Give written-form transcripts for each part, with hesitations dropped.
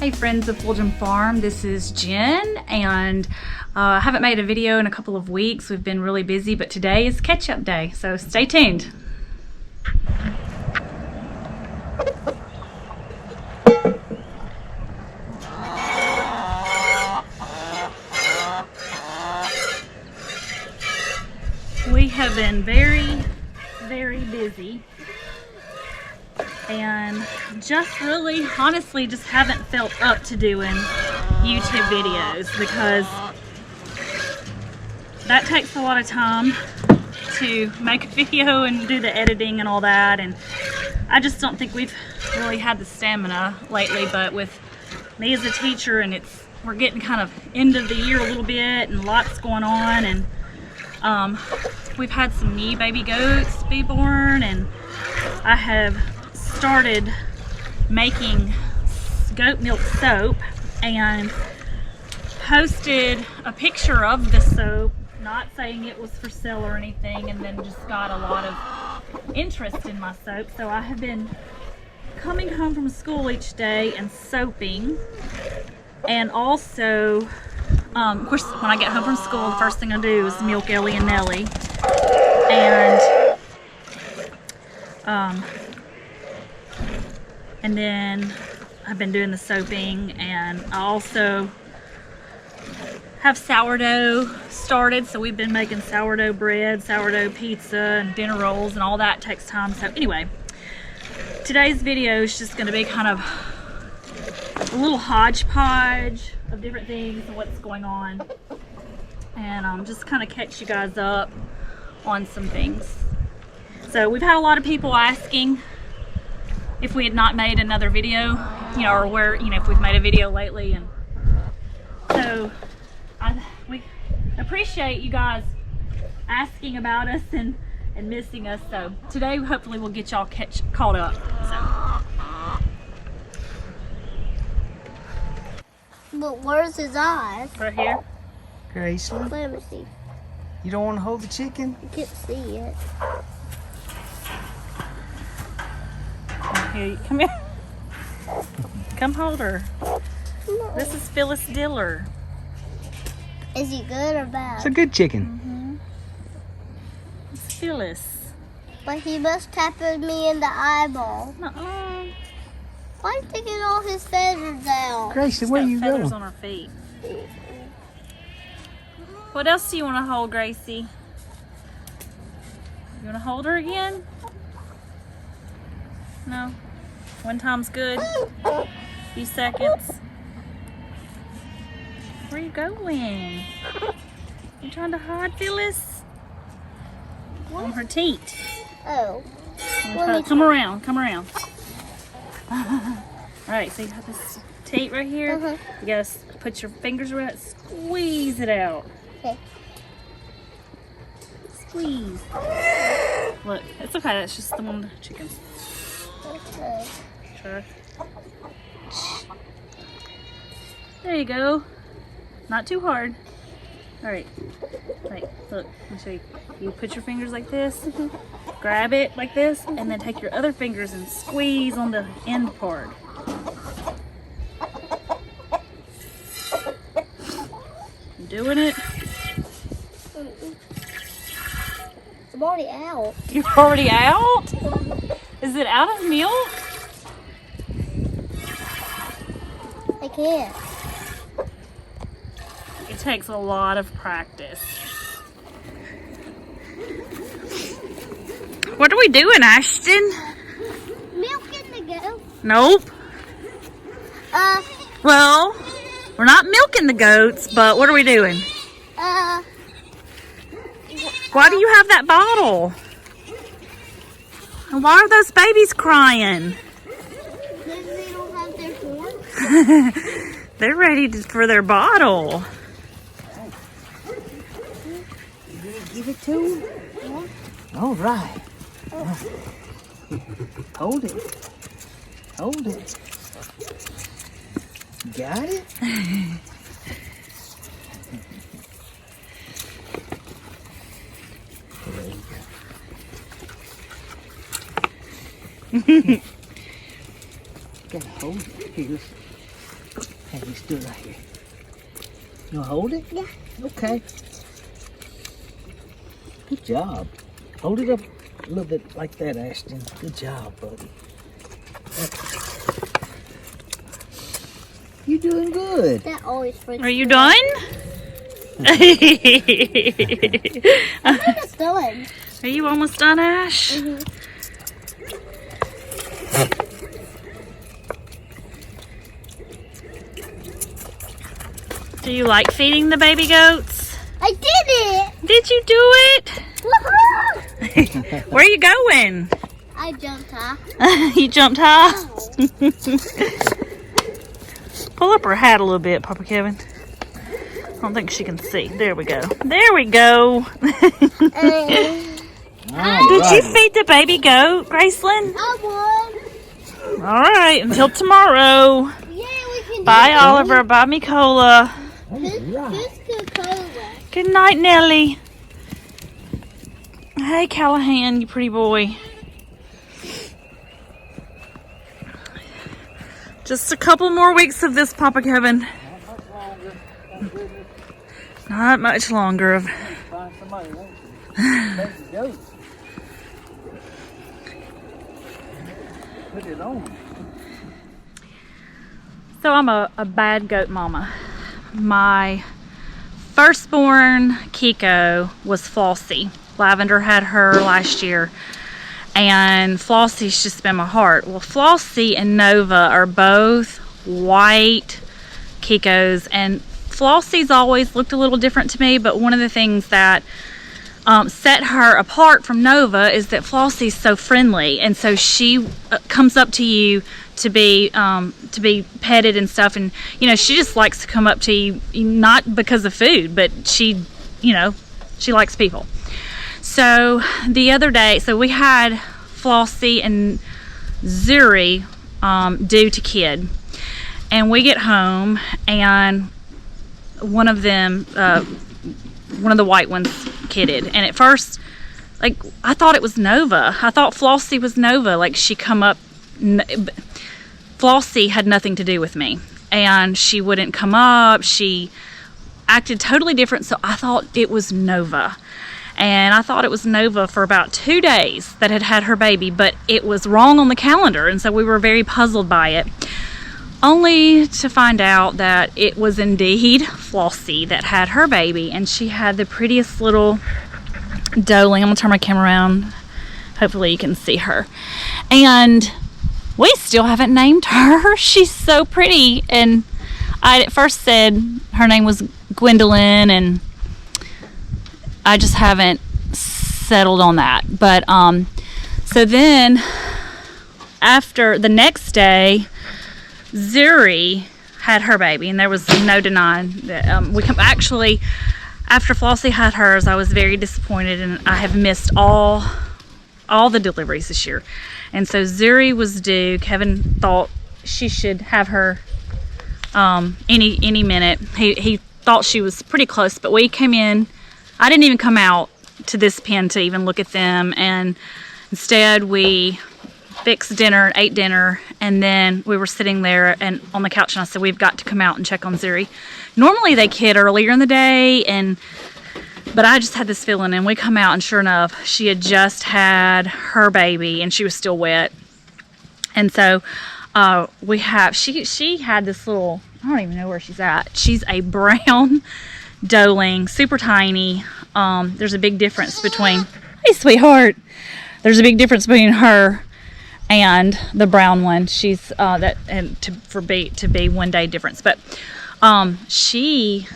Hey friends of Fulgham Farm, this is Jen, and I haven't made a video in a couple of weeks. We've been really busy, but today is catch-up day, so stay tuned. We have been very busy and just really honestly just haven't felt up to doing YouTube videos because that takes a lot of time to make a video and do the editing and all that, and I just don't think we've really had the stamina lately. But with me as a teacher, and we're getting kind of end of the year a little bit and lots going on, and we've had some new baby goats be born, and I have started making goat milk soap and posted a picture of the soap, not saying it was for sale or anything, and then just got a lot of interest in my soap. So I have been coming home from school each day and soaping, and also of course when I get home from school the first thing I do is milk Ellie and Nellie, and then I've been doing the soaping, and I also have sourdough started, so we've been making sourdough bread, sourdough pizza, and dinner rolls, and all that takes time. So anyway, today's video is just going to be kind of a little hodgepodge of different things and what's going on, and just kind of catch you guys up on some things. So we've had a lot of people asking if we had not made another video, or where, if we've made a video lately, and so we appreciate you guys asking about us and missing us. So today hopefully we'll get y'all caught up. But where's his eyes? Right here. Gracely, Let me see. you don't want to hold the chicken? You can't see it. Here, come here. Come hold her. This is Phyllis Diller. Is he good or bad? It's a good chicken. It's Phyllis. But he must tap me in the eyeball. Uh-uh. Why are you taking all his feathers out? Gracie, where Got you feathers going? on her feet. What else do you want to hold, Gracie? You want to hold her again? No? One time's good? A few seconds? Where are you going? You trying to hide, Phyllis? On her teat. Oh. Let me Come around, come around. Alright, so you have this teat right here. You gotta put your fingers around it, squeeze it out. Okay. Squeeze. Look, it's okay, that's just the one of the chickens. Okay. Try. There you go. Not too hard. Alright. Right, look, let me show you. You put your fingers like this, grab it like this, and then take your other fingers and squeeze on the end part. You doing it? I'm already out. You're already out? Is it out of milk? I can't. It takes a lot of practice. What are we doing, Ashton? Milking the goat. Nope. Well, we're not milking the goats, but what are we doing? Why do you have that bottle? And why are those babies crying? Because they don't have their horns. They're ready for their bottle. Give it to him. All right. Hold it. Hold it. Got it? There you go. Gotta hold it here. Okay, you stood right here. You want to hold it? Yeah. Okay. Good job. Hold it up a little bit like that, Ashton. Good job, buddy. You're doing good. That always freaks Are you me done? out. I'm almost done. Are you almost done, Ash? Mhm. Do you like feeding the baby goats? I did it! Did you do it? Woohoo! Where are you going? I jumped high. You jumped high? Oh. Pull up her hat a little bit, Papa Kevin. I don't think she can see. There we go. There we go. Did you feed the baby goat, Graceland? I won. All right, until tomorrow. Yeah, we can Bye, do Oliver. Bye, Mikola. it. Who's Coca-Cola? Good night, Nellie. Hey, Callahan, you pretty boy. Just a couple more weeks of this, Papa Kevin. Not much longer of. Find somebody who wants to take the goat. Put it on. So I'm a bad goat mama. My firstborn, Kiko, was Flossie. Lavender had her last year. And Flossie's just been my heart. Well, Flossie and Nova are both white Kikos. And Flossie's always looked a little different to me. But one of the things that set her apart from Nova is that Flossie's so friendly. And so she comes up to you to be petted and stuff, and you know, she just likes to come up to you, not because of food, but she likes people. So the other day, so we had Flossie and Zuri due to kid, and we get home and one of them, one of the white ones kidded, and at first, like, I thought it was Nova. I thought Flossie was Nova, like she come up. Flossie had nothing to do with me, and she wouldn't come up. She acted totally different, so I thought it was Nova. And I thought it was Nova for about 2 days that had her baby, but it was wrong on the calendar, and so we were very puzzled by it. Only to find out that it was indeed Flossie that had her baby, and she had the prettiest little doeling. I'm gonna turn my camera around. Hopefully you can see her. And we still haven't named her. She's so pretty. And I at first said her name was Gwendolyn, and I just haven't settled on that. But so then after the next day, Zuri had her baby, and there was no denying that actually after Flossie had hers, I was very disappointed, and I have missed all the deliveries this year. And so Zuri was due. Kevin thought she should have her any minute. He thought she was pretty close, but we came in. I didn't even come out to this pen to even look at them, and instead we fixed dinner, ate dinner, and then we were sitting there and on the couch, and I said, we've got to come out and check on Zuri. Normally they kid earlier in the day, but I just had this feeling, and we come out, and sure enough, she had just had her baby, and she was still wet. And so she had this little, I don't even know where she's at. She's a brown doeling, super tiny. There's a big difference between, hey sweetheart, there's a big difference between her and the brown one. She's to be 1 day difference, but she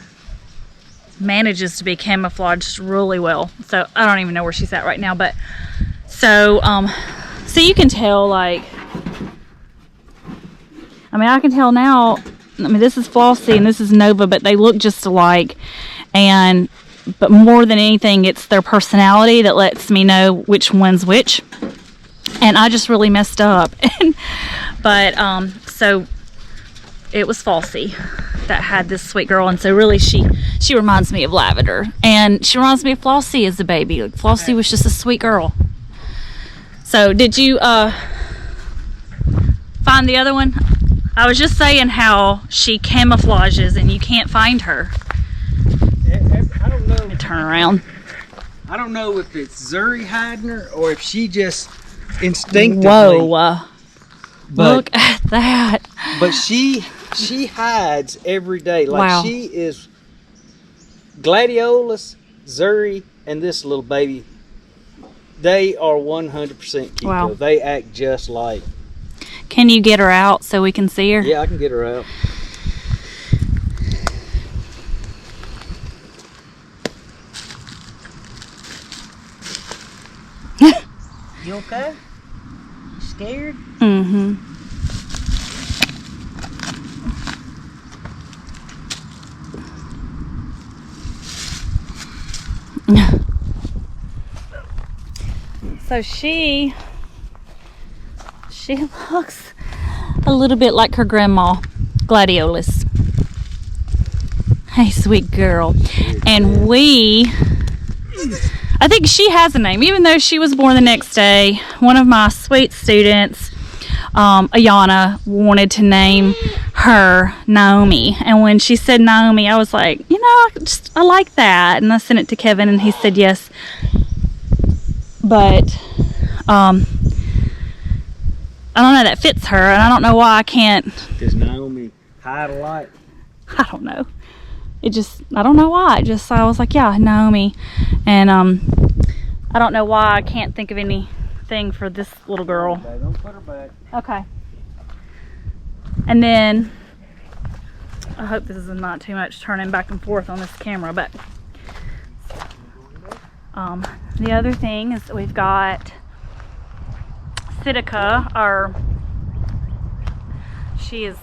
manages to be camouflaged really well. So I don't even know where she's at right now, but so you can tell, like, I can tell now. This is Flossie and this is Nova, but they look just alike. But more than anything, it's their personality that lets me know which one's which. And I just really messed up. But so it was Flossie that had this sweet girl, and so really she reminds me of Lavender, and she reminds me of Flossie as a baby. Like, Flossie was just a sweet girl. So did you find the other one? I was just saying how she camouflages and you can't find her. I don't know. Turn around. I don't know if it's Zuri hiding her or if she just instinctively. Whoa. But, Look at that. But she hides every day. Like Wow. she is Gladiolus, Zuri, and this little baby. They are 100% Kiko. Wow. They act just like. Can you get her out so we can see her? Yeah, I can get her out. You okay? Scared? Mm-hmm. So she looks a little bit like her grandma, Gladiolus. Hey, sweet girl. And I think she has a name, even though she was born the next day. One of my sweet students, Ayana, wanted to name her Naomi. And when she said Naomi, I was like, you know, I like that. And I sent it to Kevin, and he said yes. But I don't know, that fits her, and I don't know why I can't. Does Naomi hide a lot? I don't know. I don't know why. I was like, yeah, Naomi. And I don't know why I can't think of anything for this little girl. Okay, don't put her back. Okay. And then, I hope this is not too much turning back and forth on this camera, but the other thing is that we've got Sitica, she is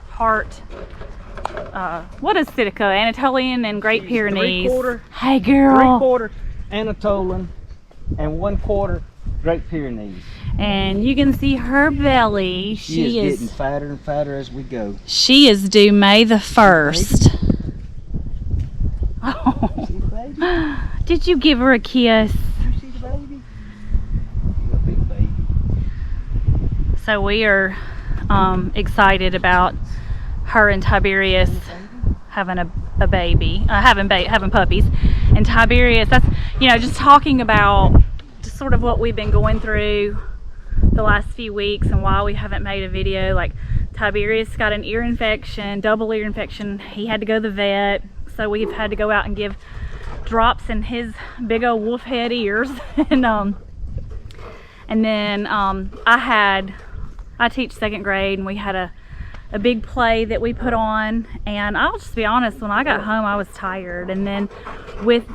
part, what is Sitica? Anatolian and Great Pyrenees. 3/4. Hey girl. 3/4 Anatolian and 1/4 Great Pyrenees. And you can see her belly. She is getting fatter and fatter as we go. She is due May the 1st. Oh. See the baby? Did you give her a kiss? You see the baby? She's a big baby. So we are excited about her and Tiberius having a baby, having puppies. And Tiberius, that's, you know, just talking about just sort of what we've been going through the last few weeks and why we haven't made a video. Like, Tiberius got an ear infection, double ear infection. He had to go to the vet, so we've had to go out and give drops in his big old wolf head ears. And then I teach second grade, and we had a big play that we put on, and I'll just be honest, when I got home I was tired. And then with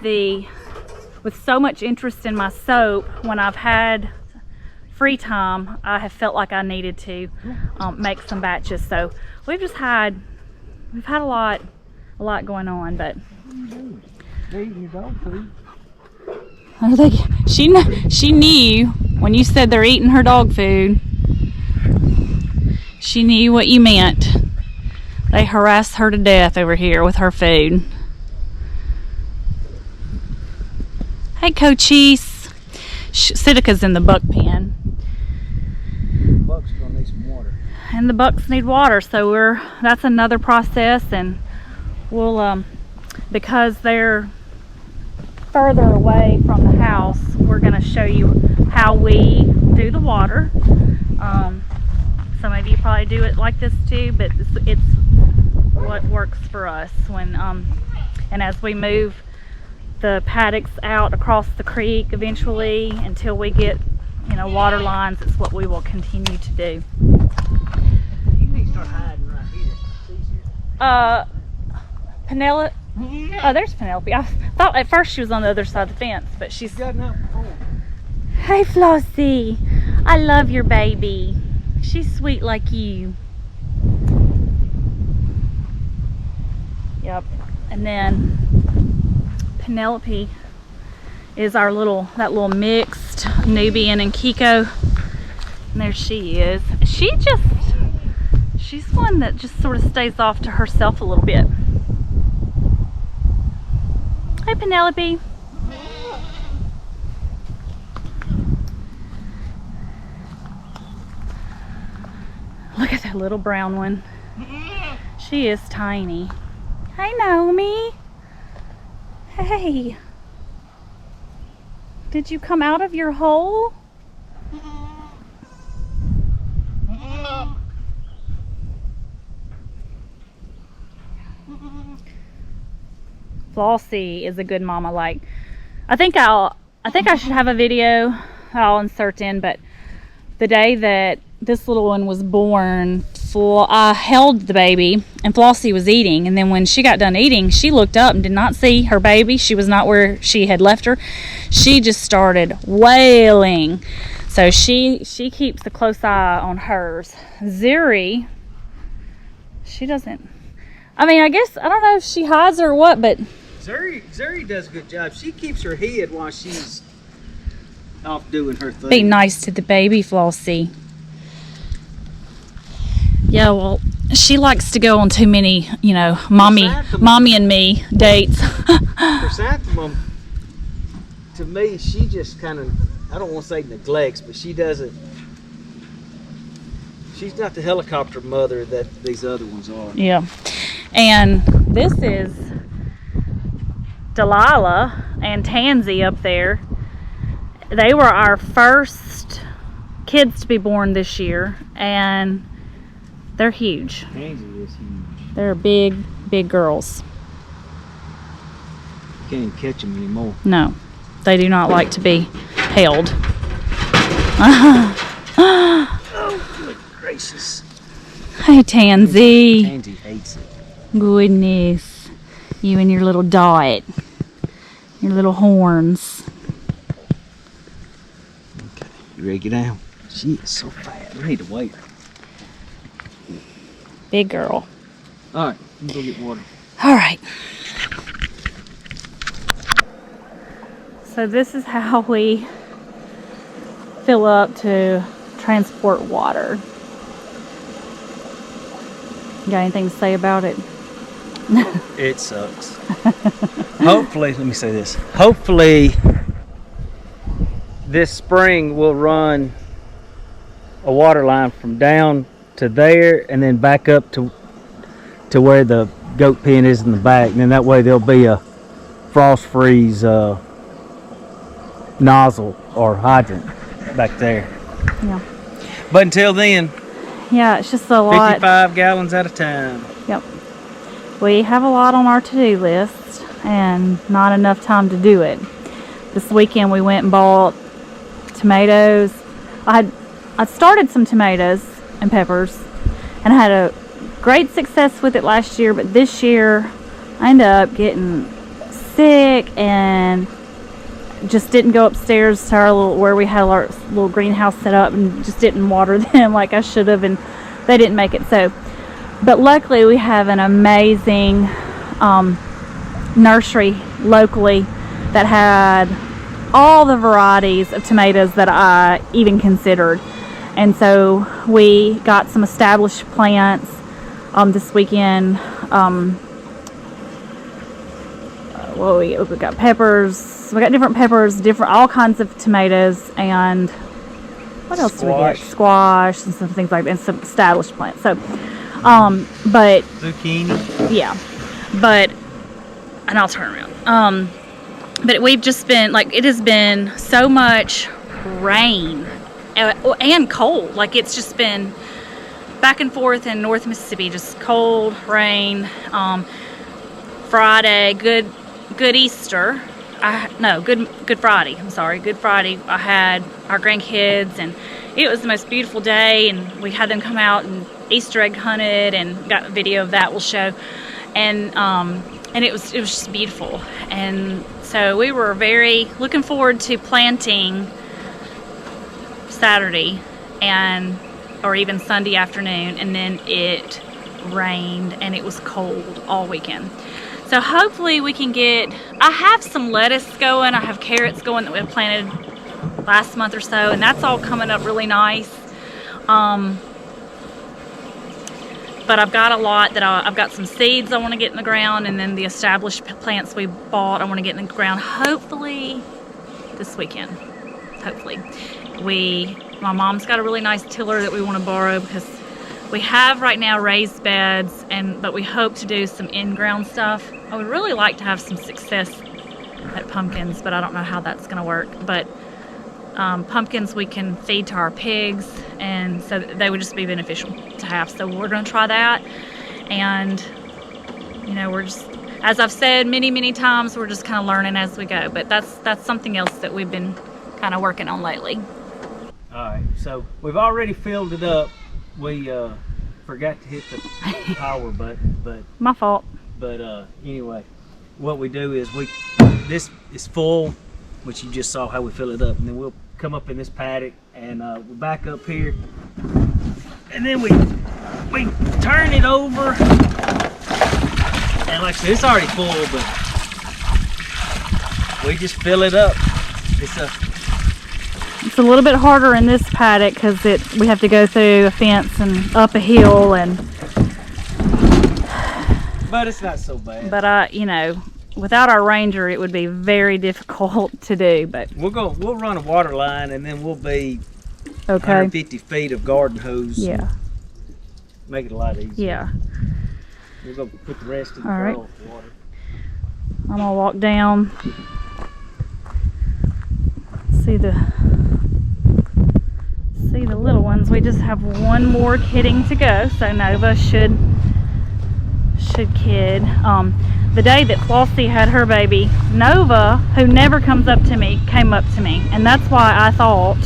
so much interest in my soap, when I've had free time, I have felt like I needed to make some batches. So we've had a lot going on. But They're eating your dog food. she knew when you said they're eating her dog food. She knew what you meant. They harassed her to death over here with her food. Hey, Cochise. Sitica's in the buck pen. The buck's gonna need some water. And the bucks need water, so that's another process. And we'll, because they're further away from the house, we're gonna show you how we do the water. Some of you probably do it like this too, but it's what works for us. When and as we move the paddocks out across the creek eventually, until we get, you know, water lines, it's what we will continue to do. You need to start hiding right here. It's easier. Penelope. Oh, there's Penelope. I thought at first she was on the other side of the fence, but she's. Gotten out before. Hey, Flossie. I love your baby. She's sweet like you. Yep. And then Penelope is that little mixed Nubian and Kiko. And there she is. She's one that just sort of stays off to herself a little bit. Hey, Penelope. Look at that little brown one. She is tiny. Hey, Naomi. Hey. Did you come out of your hole? Flossie is a good mama. Like, I think I should have a video I'll insert in, but the day that this little one was born, I held the baby and Flossie was eating, and then when she got done eating, she looked up and did not see her baby. She was not where she had left her. She just started wailing. So she keeps a close eye on hers. Zuri, she doesn't, I mean, I guess, I don't know if she hides or what, but Zuri does a good job. She keeps her head while she's off doing her thing. be nice to the baby, Flossie. Yeah, well, she likes to go on too many, you know, mommy and me dates. Chrysanthemum, to me, she just kind of, I don't want to say neglects, but she doesn't. She's not the helicopter mother that these other ones are. Yeah. And this is Delilah and Tansy up there. They were our first kids to be born this year, and they're huge. Tansy is huge. They're big, big girls. You can't even catch them anymore. No, they do not like to be held. Oh, good gracious. Hey, Tansy. Tansy hates it. Goodness. You and your little dot. Your little horns. Okay, you ready to get down? She is so fat. We need to wait. Big girl. All right, let me go get water. All right. So this is how we fill up to transport water. You got anything to say about it? It sucks. Hopefully, let me say this. Hopefully, this spring we'll run a water line from down to there and then back up to where the goat pen is in the back. And then that way there'll be a frost freeze nozzle or hydrant back there. Yeah. But until then, Yeah, it's just a lot. 55 gallons at a time. Yep. We have a lot on our to-do list and not enough time to do it. This weekend we went and bought tomatoes. I started some tomatoes and peppers and had a great success with it last year, but this year I ended up getting sick and just didn't go upstairs to our where we had our little greenhouse set up, and just didn't water them like I should have, and they didn't make it. So, but luckily we have an amazing nursery locally that had all the varieties of tomatoes that I even considered. And so we got some established plants this weekend. Well, we got peppers. We got different peppers, all kinds of tomatoes, and what else do we get? Squash and some things like that, and some established plants. So, but zucchini. Yeah, but and I'll turn around. But we've just been like, it has been so much rain and cold. Like, it's just been back and forth in North Mississippi, just cold, rain. Friday, good Easter. Good Friday. I'm sorry, Good Friday. I had our grandkids, and it was the most beautiful day. And we had them come out and Easter egg hunted, and got a video of that we'll show. And it was just beautiful. And so we were very looking forward to planting Saturday or even Sunday afternoon, and then it rained and it was cold all weekend. So hopefully we can I have some lettuce going, I have carrots going that we planted last month or so, and that's all coming up really nice. But I've got a lot that I've got some seeds I want to get in the ground, and then the established plants we bought I want to get in the ground hopefully this weekend. Hopefully. My mom's got a really nice tiller that we want to borrow because We have right now raised beds, but we hope to do some in-ground stuff. I would really like to have some success at pumpkins, but I don't know how that's going to work. But pumpkins we can feed to our pigs, and so they would just be beneficial to have. So we're going to try that, and you know, we're just, as I've said many times, we're just kind of learning as we go. But that's something else that we've been kind of working on lately. All right, so we've already filled it up. We forgot to hit the power button, but My fault. Anyway, what we do is this is full, which you just saw how we fill it up, and then we'll come up in this paddock and we back up here, and then we turn it over, and like I said, it's already full, but we just fill it up. It's a little bit harder in this paddock because we have to go through a fence and up a hill, but it's not so bad. But you know, without our ranger, it would be very difficult to do. But we'll run a water line, and then we'll be okay. 150 feet of garden hose. Yeah. Make it a lot easier. Yeah. We'll go put the rest of the All right. water. I'm gonna walk down. See the little ones. We just have one more kidding to go, so Nova should kid. The day that Flossie had her baby, Nova, who never comes up to me, came up to me, and that's why I thought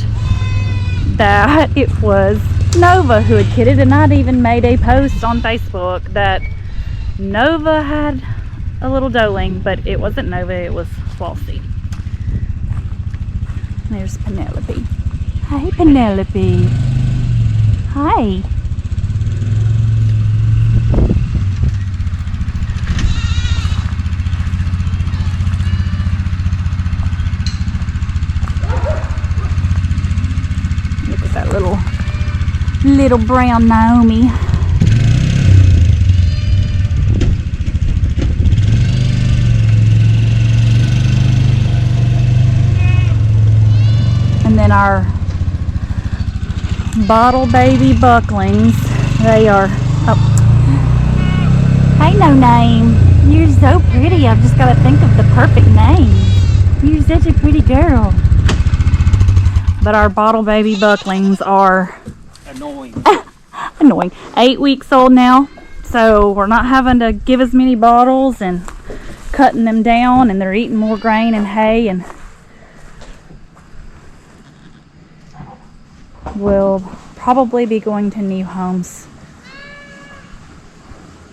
that it was Nova who had kidded, and I'd even made a post on Facebook that Nova had a little doeling, but it wasn't Nova, it was Flossie. There's Penelope. Hi, Penelope. Hi. Look at that little brown Naomi. And then our bottle baby bucklings, they are, oh, hey, no name, you're so pretty. I've just got to think of the perfect name. You're such a pretty girl. But our bottle baby bucklings are annoying. 8 weeks old now, so we're not having to give as many bottles and cutting them down, and they're eating more grain and hay, and we'll probably be going to new homes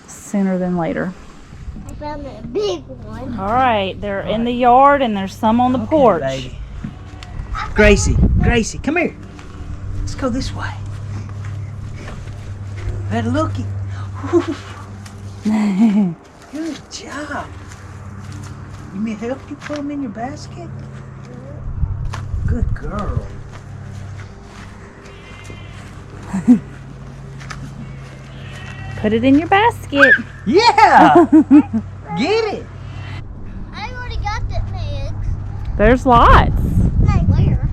sooner than later. I found a big one. All right, they're in the yard, and there's some on the porch. Baby. Gracie, come here. Let's go this way. Better looky. Good job. You may help you put them in your basket? Good girl. Put it in your basket. Yeah! Get it! I already got that mix. There's lots. Hey, where?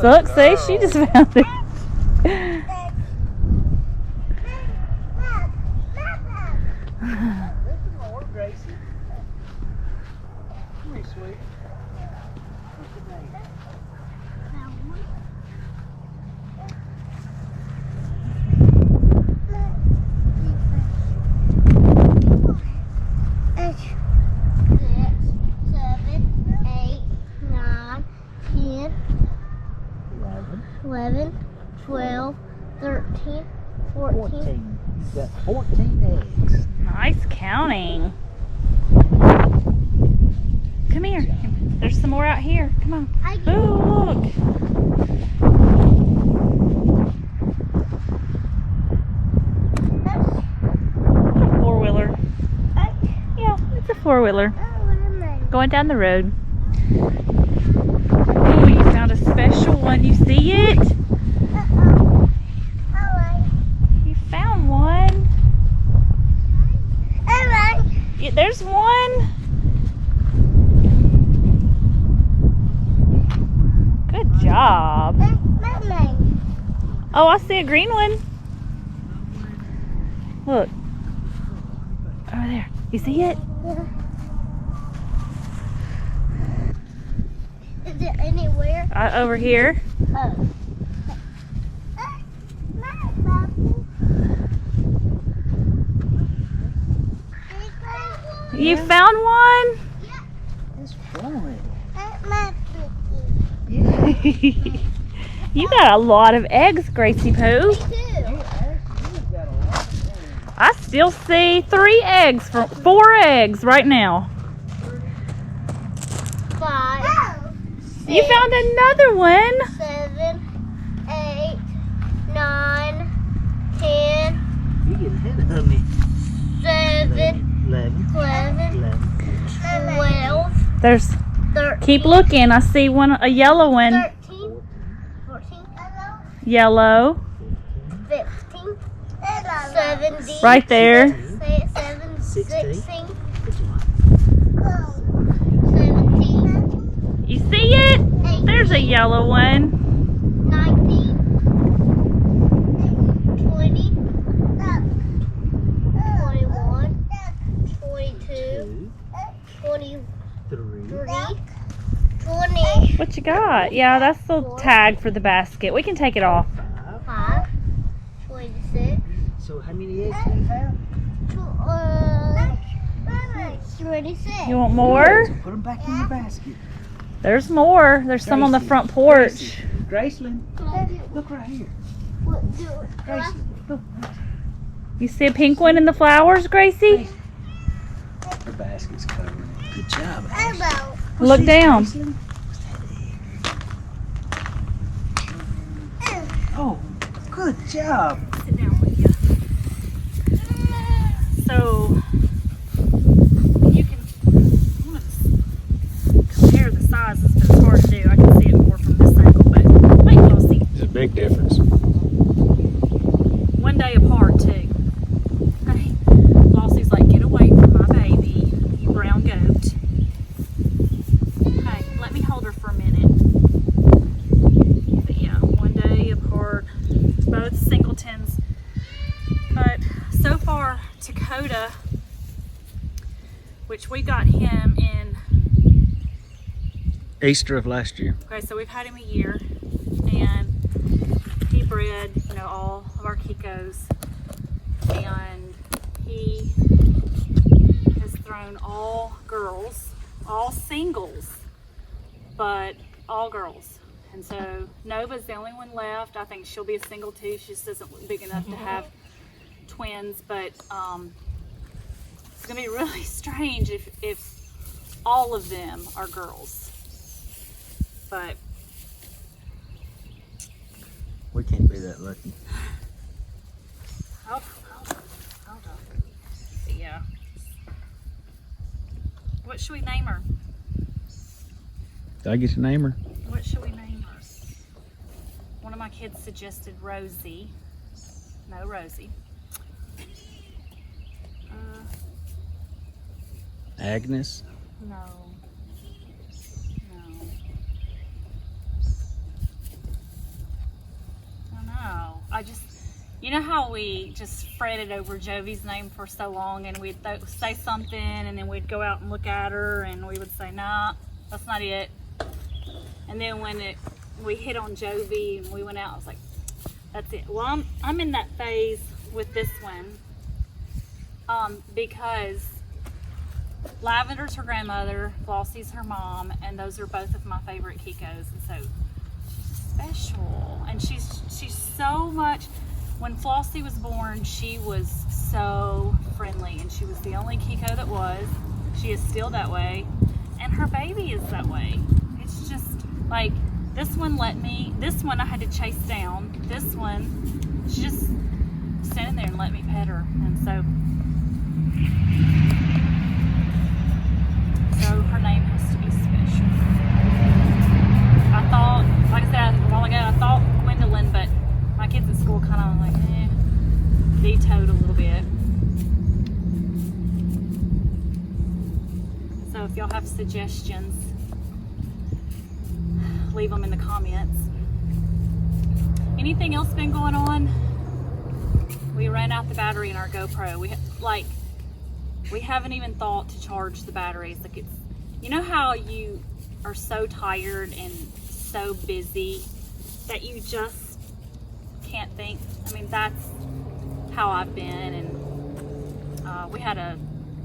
Look, see, she just found it. Listen more, Gracie. Come here, sweet. You've got 14 eggs. Nice counting. Come here. There's some more out here. Come on. Ooh, look. A four-wheeler. Yeah, it's a four-wheeler. Going down the road. Ooh, you found a special one. You see it? You found one. Yeah, there's one. Good job. Oh, I see a green one. Look. Over there. You see it? Is it anywhere? Over here. Oh. You found one? It's fun. You got a lot of eggs, Gracie Pooh. I still see 4 eggs right now. 5, You found another one. 7, 8, 9, 10, You get ahead of me. 7, 11. 12, There's. 13, Keep looking. I see a yellow one. 13, 14, Yellow. 15, 17, Right there. 16, 17, You see it? There's a yellow one. 19, 20, 21, 22, 23, 20, What you got? Yeah, that's the tag for the basket. We can take it off. 5, 26, So how many eggs do you have? 26. You want more? So put them back in your basket. There's more. There's some on the Gracie, front porch. Graceland, look right here. Graceland, look. You see a pink one in the flowers, Gracie? Her basket's covering it. Good job. Elbow. Look down. Graceland? Oh, good job. Sit down with you. So you can compare the sizes, but it's hard to do. I can see it more from this angle, but wait, you'll see. There's a big difference. One day apart too. Okay. Flossie's like, get away from my baby, you brown goat. Okay, let me hold her for a minute. But yeah, one day apart, both singletons. But so far, Dakota, which we got him in, Easter of last year. okay, so we've had him a year, and he bred, all of our Kikos, and he has thrown all girls, all singles, but all girls. And so Nova's the only one left. I think she'll be a single too. She just doesn't look big enough to have twins, but it's gonna be really strange if all of them are girls. But We can't be that lucky. hold on. But yeah. What should we name her? Did I get to name her? What should we name her? One of my kids suggested Rosie. No, Rosie. Agnes? No. I don't know. You know how we just fretted over Jovi's name for so long, and we'd say something, and then we'd go out and look at her, and we would say, nah, that's not it. And then when we hit on Jovi and we went out, I was like, that's it. Well, I'm in that phase with this one, because Lavender's her grandmother, Flossie's her mom, and those are both of my favorite Kikos, and so she's special. And she's so much. When Flossie was born, she was so friendly, and she was the only Kiko that was. She is still that way, and her baby is that way. It's just like this one I had to chase down. This one, she just standing there and let me pet her, and so her name has to be special. I thought, like I said a while ago, I thought Gwendolyn, but my kids at school kind of like, vetoed a little bit. So if y'all have suggestions, leave them in the comments. Anything else been going on? we ran out the battery in our GoPro. We haven't even thought to charge the batteries. Like, it's, you know how you are so tired and so busy that you just can't think? I mean, that's how I've been. And we had a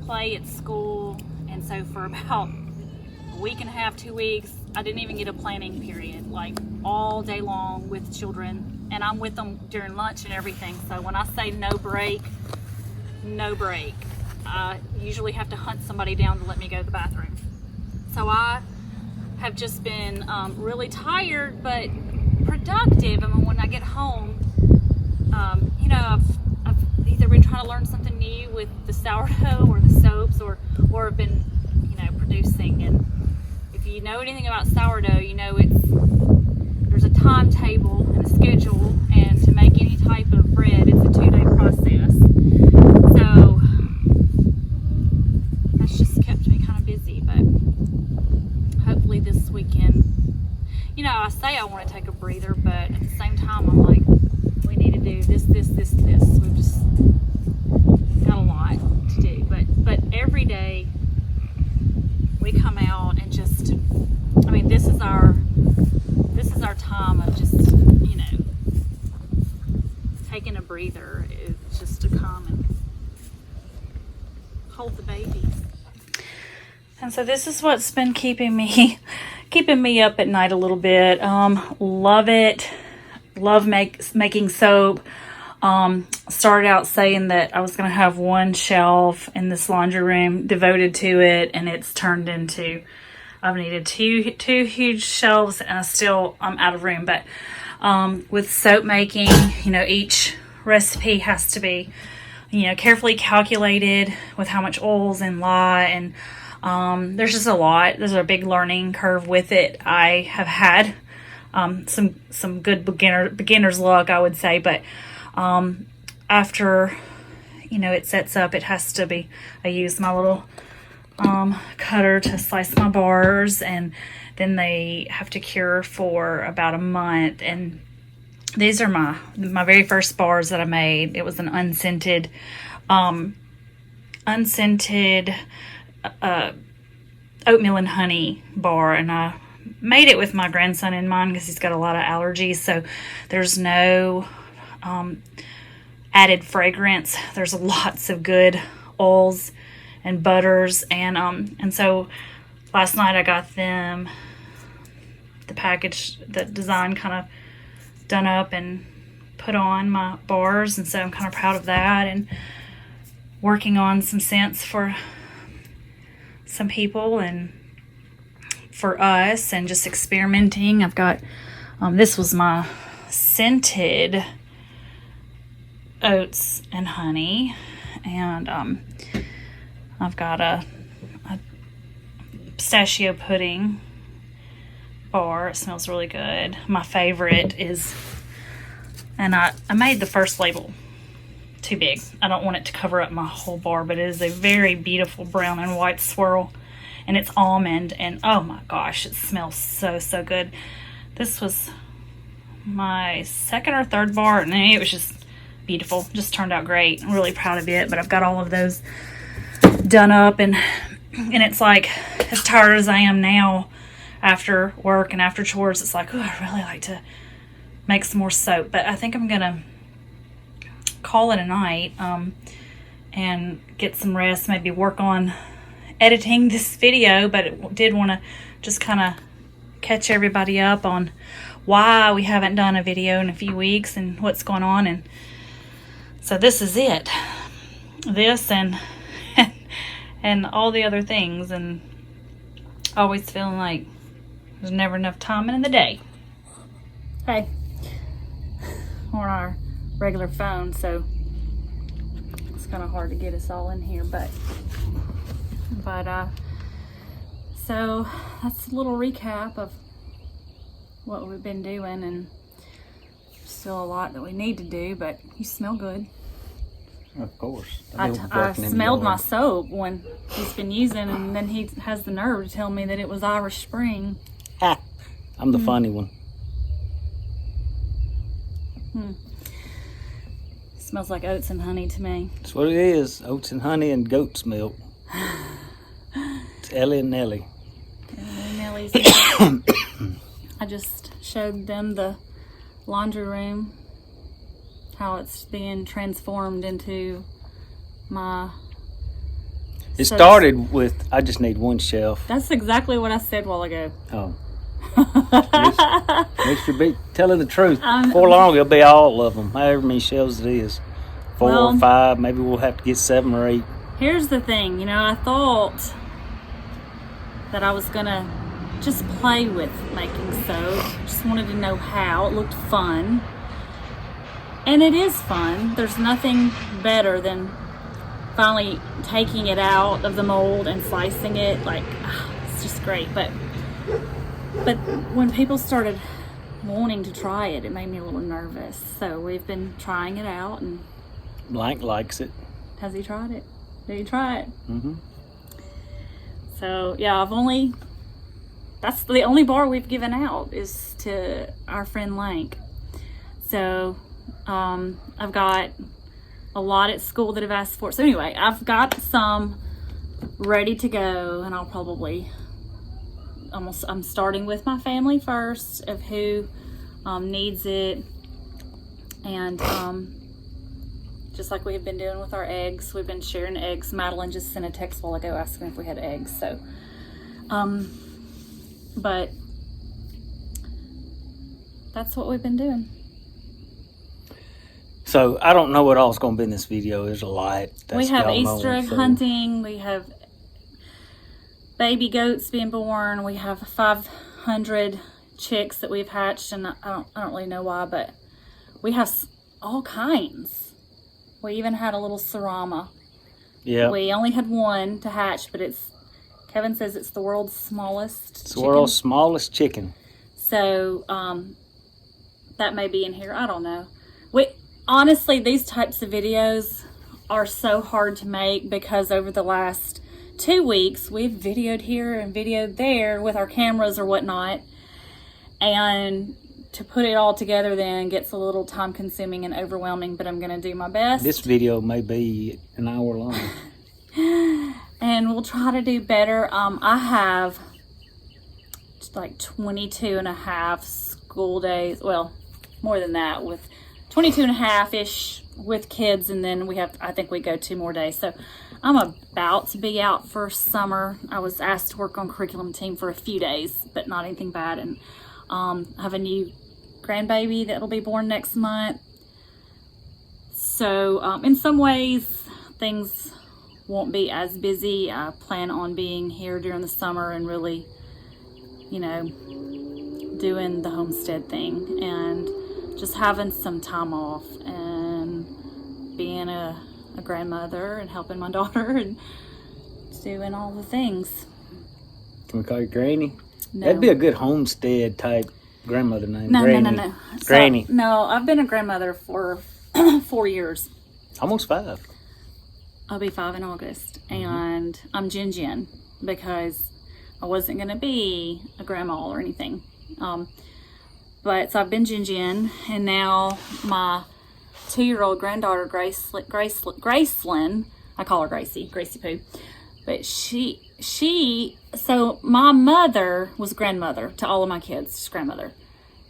play at school, and so for about a week and a half, 2 weeks, I didn't even get a planning period, like all day long with children, and I'm with them during lunch and everything. So when I say no break, no break. I usually have to hunt somebody down to let me go to the bathroom. So I have just been really tired, but productive. I mean, when I get home, you know, I've either been trying to learn something new with the sourdough or the soaps, or have been, you know, producing. And if you know anything about sourdough, you know there's a timetable and a schedule, and to make any type of bread, it's a 2-day process. So that's just kept me kind of busy, but hopefully this weekend, you know, I say I want to take a breather, but at the same time, I'm like, we need to do this. We've just got a lot to do, but every day we come out and just, I mean, this is our time of just, you know, taking a breather. It's just to come and hold the babies. And so this is what's been keeping me up at night a little bit. Love it. Love making soap. Started out saying that I was going to have one shelf in this laundry room devoted to it, and it's turned into, I've needed two huge shelves, and I'm out of room. But with soap making, you know, each recipe has to be, you know, carefully calculated with how much oil's in lye, and there's just a lot. There's a big learning curve with it. I have had some good beginner's luck, I would say, but after, you know, it sets up, it has to be, I use my little cutter to slice my bars, and then they have to cure for about a month. And these are my very first bars that I made. It was an unscented oatmeal and honey bar, and I made it with my grandson in mind because he's got a lot of allergies, so there's no added fragrance. There's lots of good oils and butters, and so last night I got them the package, the design kind of done up and put on my bars, and so I'm kind of proud of that, and working on some scents for some people and for us, and just experimenting. I've got this was my scented oats and honey, and I've got a pistachio pudding bar. It smells really good. My favorite is, and I made the first label too big. I don't want it to cover up my whole bar, but it is a very beautiful brown and white swirl, and it's almond, and oh my gosh, it smells so good. This was my second or third bar, and it was just beautiful. Just turned out great. I'm really proud of it. But I've got all of those done up, and it's like, as tired as I am now after work and after chores, it's like, oh, I really like to make some more soap. But I think I'm gonna call it a night and get some rest, maybe work on editing this video. But it did want to just kind of catch everybody up on why we haven't done a video in a few weeks and what's going on. And so this is it, this and all the other things, and always feeling like there's never enough time in the day. Hey, we're on our regular phone, so it's kind of hard to get us all in here, but so that's a little recap of what we've been doing, and still a lot that we need to do. But you smell good. Of course. I smelled my soap when he's been using, and then he has the nerve to tell me that it was Irish Spring. Ha! I'm the funny one. Smells like oats and honey to me. That's what it is. Oats and honey and goat's milk. It's Ellie and Nellie. Nellie's. I just showed them the laundry room, how it's being transformed into my... It started with, I just need one shelf. That's exactly what I said a while ago. Oh. At least you'll be telling the truth. I'm- Before long, it'll be all of them, however many shelves it is. 4 Well- or 5, maybe we'll have to get 7 or 8. Here's the thing, you know, I thought that I was gonna just play with making soap. Just wanted to know how. It looked fun. And it is fun. There's nothing better than finally taking it out of the mold and slicing it. Like, it's just great. But when people started wanting to try it, it made me a little nervous. So we've been trying it out, and Blank likes it. has he tried it? Did he try it? Mm-hmm. So yeah, that's the only bar we've given out is to our friend Lank. So I've got a lot at school that have asked for it. So anyway, I've got some ready to go, and I'll probably I'm starting with my family first of who needs it, and just like we have been doing with our eggs, we've been sharing eggs. Madeline just sent a text a while ago asking if we had eggs. So, but that's what we've been doing. So I don't know what all's going to be in this video. There's a lot. We have going Easter on, egg so- hunting. We have baby goats being born. We have 500 chicks that we've hatched, and I don't really know why, but we have all kinds. We even had a little Sarama. Yeah. We only had one to hatch, but Kevin says it's the world's smallest It's the chicken. world's smallest chicken. So that may be in here. I don't know. Honestly, these types of videos are so hard to make because over the last 2 weeks, we've videoed here and videoed there with our cameras or whatnot. And to put it all together then gets a little time consuming and overwhelming, but I'm going to do my best. This video may be an hour long. And we'll try to do better. I have like 22 and a half school days. Well, more than that, with 22 and a half-ish with kids. And then I think we go 2 more days. So I'm about to be out for summer. I was asked to work on curriculum team for a few days, but not anything bad. And I have a new grandbaby that'll be born next month. So in some ways, things won't be as busy. I plan on being here during the summer and really, doing the homestead thing and just having some time off and being a grandmother and helping my daughter and doing all the things. Can we call you Granny? No. That'd be a good homestead type grandmother name. No. Granny. Granny. So, no, I've been a grandmother for 4 years. Almost 5. I'll be 5 in August. And I'm Jin Jin because I wasn't going to be a grandma or anything. But so I've been Jin Jin, and now my 2-year-old granddaughter, Gracelyn, I call her Gracie Poo. But so my mother was grandmother to all of my kids, just grandmother.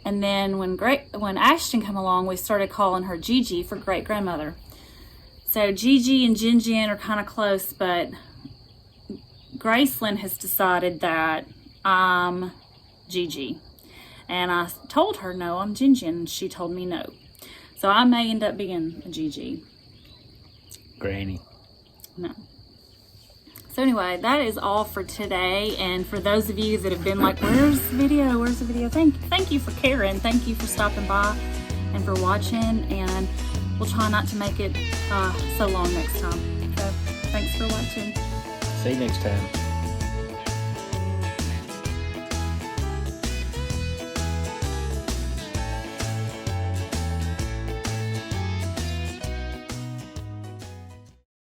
And then when Ashton came along, we started calling her Gigi for great grandmother. So Gigi and Jin Jin are kind of close, but Gracelyn has decided that I'm Gigi. And I told her, no, I'm Jin Jin, and she told me no. So I may end up being a Gigi. Granny. No. So anyway, that is all for today. And for those of you that have been like, where's the video? Where's the video? Thank you for caring. Thank you for stopping by and for watching. And we'll try not to make it so long next time. So thanks for watching. See you next time.